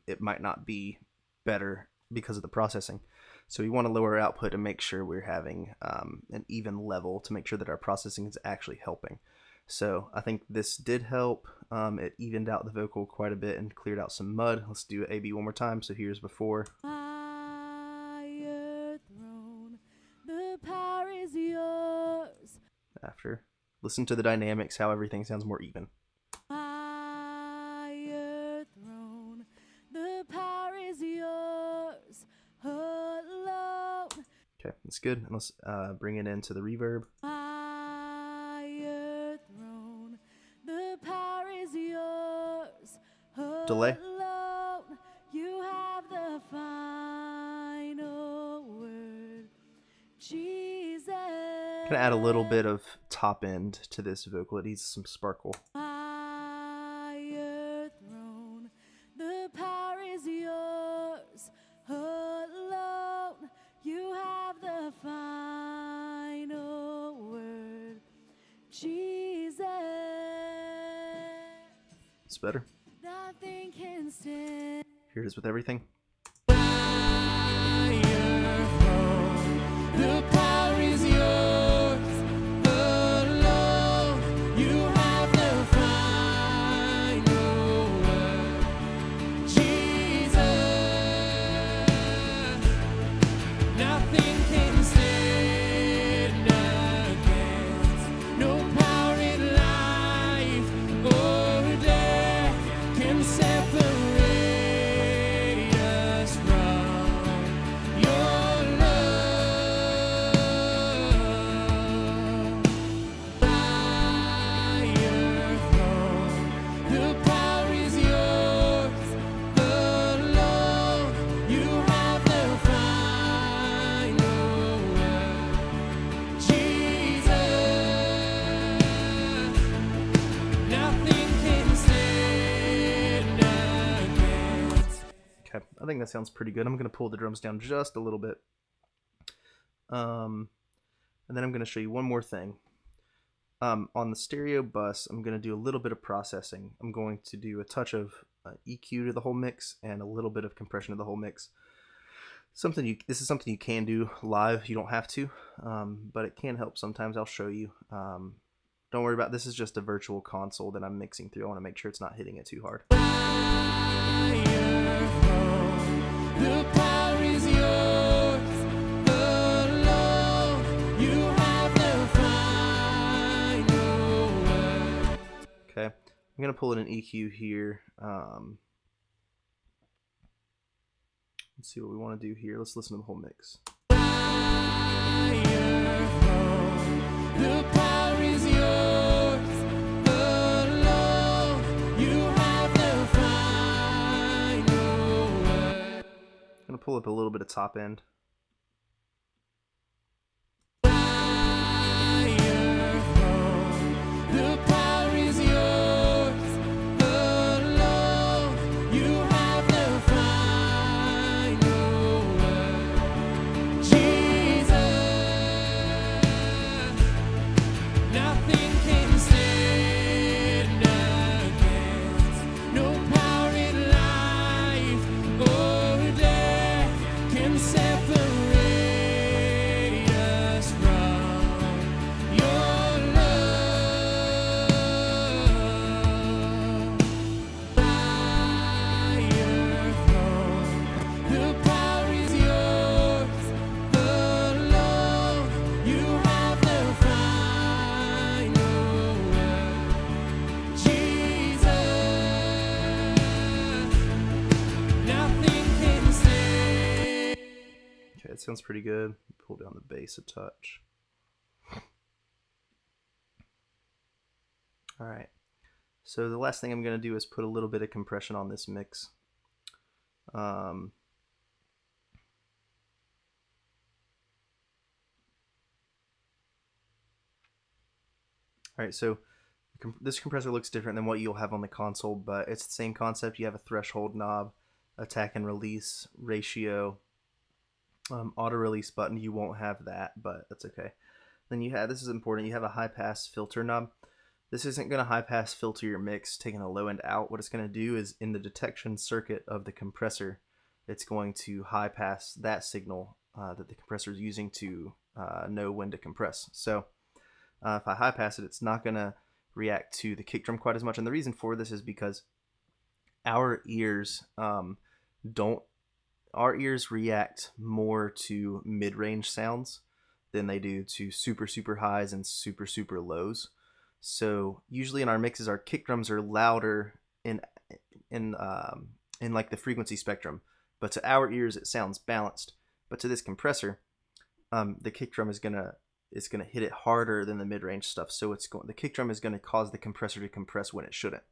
it might not be better because of the processing. So we want to lower our output to make sure we're having an even level, to make sure that our processing is actually helping. So I think this did help. It evened out the vocal quite a bit and cleared out some mud. Let's do A-B one more time. So here's before. Higher throne, the power is yours. After. Listen to the dynamics, how everything sounds more even. Higher throne, the power is yours. Alone. Okay, that's good. And let's bring it into the reverb. Higher throne, the power is yours. Delay. Alone. You have the final word. Jesus. Gonna add a little bit of top end to this vocal. It needs some sparkle. Higher throne, the power is yours. Alone, you have the final word. Jesus. It's better. Nothing can stand. Here it is with everything. The power is yours alone. You have the final word, Jesus. Nothing can stand against. No power in life or death can separate us from your love. Higher throne, the power is yours alone. You have the final word, Jesus. Nothing can stand against. Okay, I think that sounds pretty good. I'm gonna pull the drums down just a little bit. And then I'm gonna show you one more thing. On the stereo bus, I'm gonna do a little bit of processing. I'm going to do a touch of EQ to the whole mix and a little bit of compression to the whole mix. This is something you can do live. You don't have to, but it can help sometimes. I'll show you. Don't worry about this. Is just a virtual console that I'm mixing through. I want to make sure it's not hitting it too hard. The power is yours alone. You have the final word. Okay, I'm gonna pull in an EQ here. Let's see what we want to do here. Let's listen to the whole mix. The power is yours alone. You have the final word. I'm gonna pull up a little bit of top end. The power is yours alone. You have the final word, Jesus. Nothing can stand against. No power in life or death can separate us from your love. Higher throne, the power is yours alone. You have the final word, Jesus. Nothing can stand. Okay, it sounds pretty good. Pull down the bass a touch. All right. So the last thing I'm gonna do is put a little bit of compression on this mix. All right, so this compressor looks different than what you'll have on the console, but it's the same concept. You have a threshold knob, attack and release, ratio, auto release button. You won't have that, but that's okay. Then you have, this is important, you have a high pass filter knob. This isn't going to high pass filter your mix, taking a low end out. What it's going to do is in the detection circuit of the compressor, it's going to high pass that signal that the compressor is using to know when to compress. So if I high pass it, it's not going to react to the kick drum quite as much. And the reason for this is because our ears don't, our ears react more to mid-range sounds than they do to super, super highs and super, super lows. So usually in our mixes, our kick drums are louder in like the frequency spectrum, but to our ears it sounds balanced. But to this compressor, the kick drum is gonna hit it harder than the mid-range stuff. So the kick drum is gonna cause the compressor to compress when it shouldn't.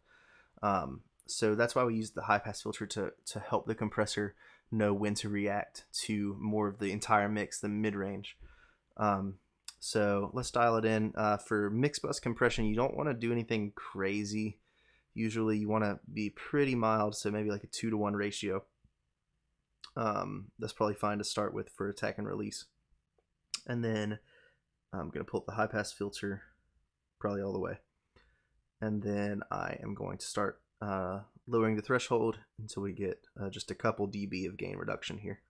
So that's why we use the high pass filter to help the compressor know when to react to more of the entire mix than mid-range. So let's dial it in. For mix bus compression, you don't want to do anything crazy. Usually you want to be pretty mild, so maybe like a 2-to-1 ratio. That's probably fine to start with for attack and release. And then I'm going to pull up the high pass filter probably all the way. And then I am going to start lowering the threshold until we get just a couple dB of gain reduction here.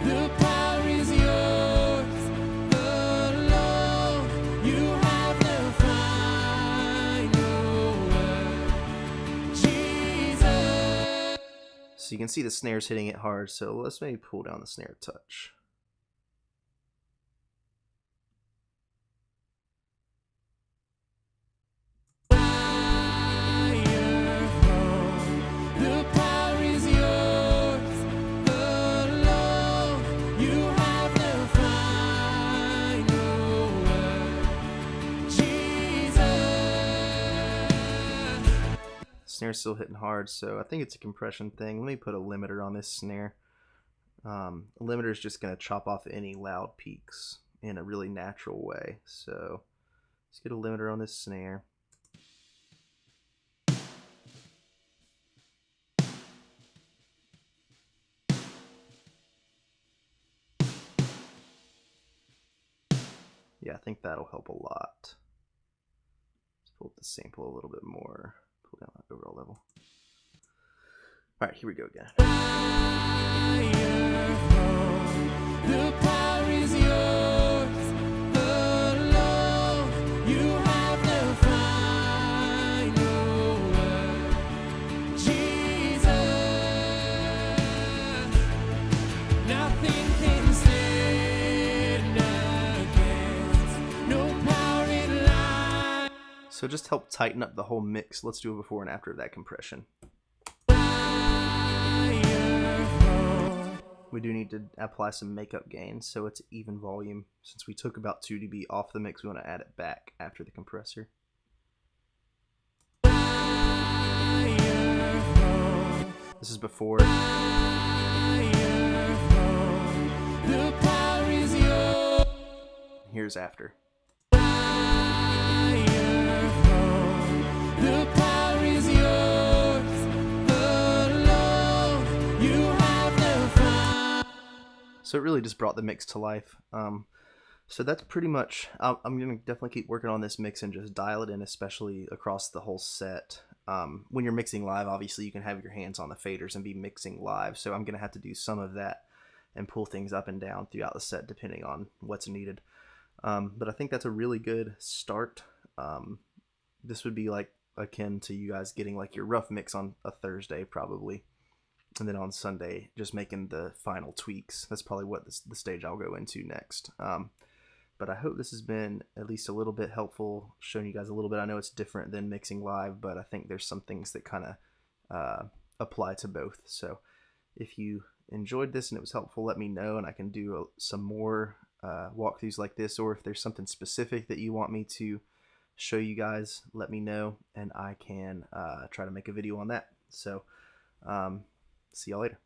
The power is yours alone. You have the final word, Jesus. So you can see the snares hitting it hard, so let's maybe pull down the snare a touch. Snare's still hitting hard, so I think it's a compression thing. Let me put a limiter on this snare. A limiter is just going to chop off any loud peaks in a really natural way. So let's get a limiter on this snare. Yeah, I think that'll help a lot. Let's pull up the sample a little bit more. Pull down that overall level. All right, here we go again. The power is yours alone. You have the final word, Jesus. Nothing can stand against. No power in life. So just help tighten up the whole mix. Let's do a before and after of that compression. We do need to apply some makeup gain, so it's even volume. Since we took about 2 dB off the mix, we want to add it back after the compressor. This is before. Here's after. The power is yours alone. You have the final. So it really just brought the mix to life. So that's pretty much, I'm going to definitely keep working on this mix and just dial it in, especially across the whole set. When you're mixing live, obviously you can have your hands on the faders and be mixing live. So I'm going to have to do some of that and pull things up and down throughout the set depending on what's needed. But I think that's a really good start. This would be like akin to you guys getting like your rough mix on a Thursday probably, and then on Sunday just making the final tweaks. That's probably what the stage I'll go into next. But I hope this has been at least a little bit helpful, showing you guys a little bit. I know it's different than mixing live, but I think there's some things that kind of apply to both. So if you enjoyed this and it was helpful, let me know, and I can do some more walkthroughs like this, or if there's something specific that you want me to show you guys, let me know, and I can try to make a video on that. So see y'all later.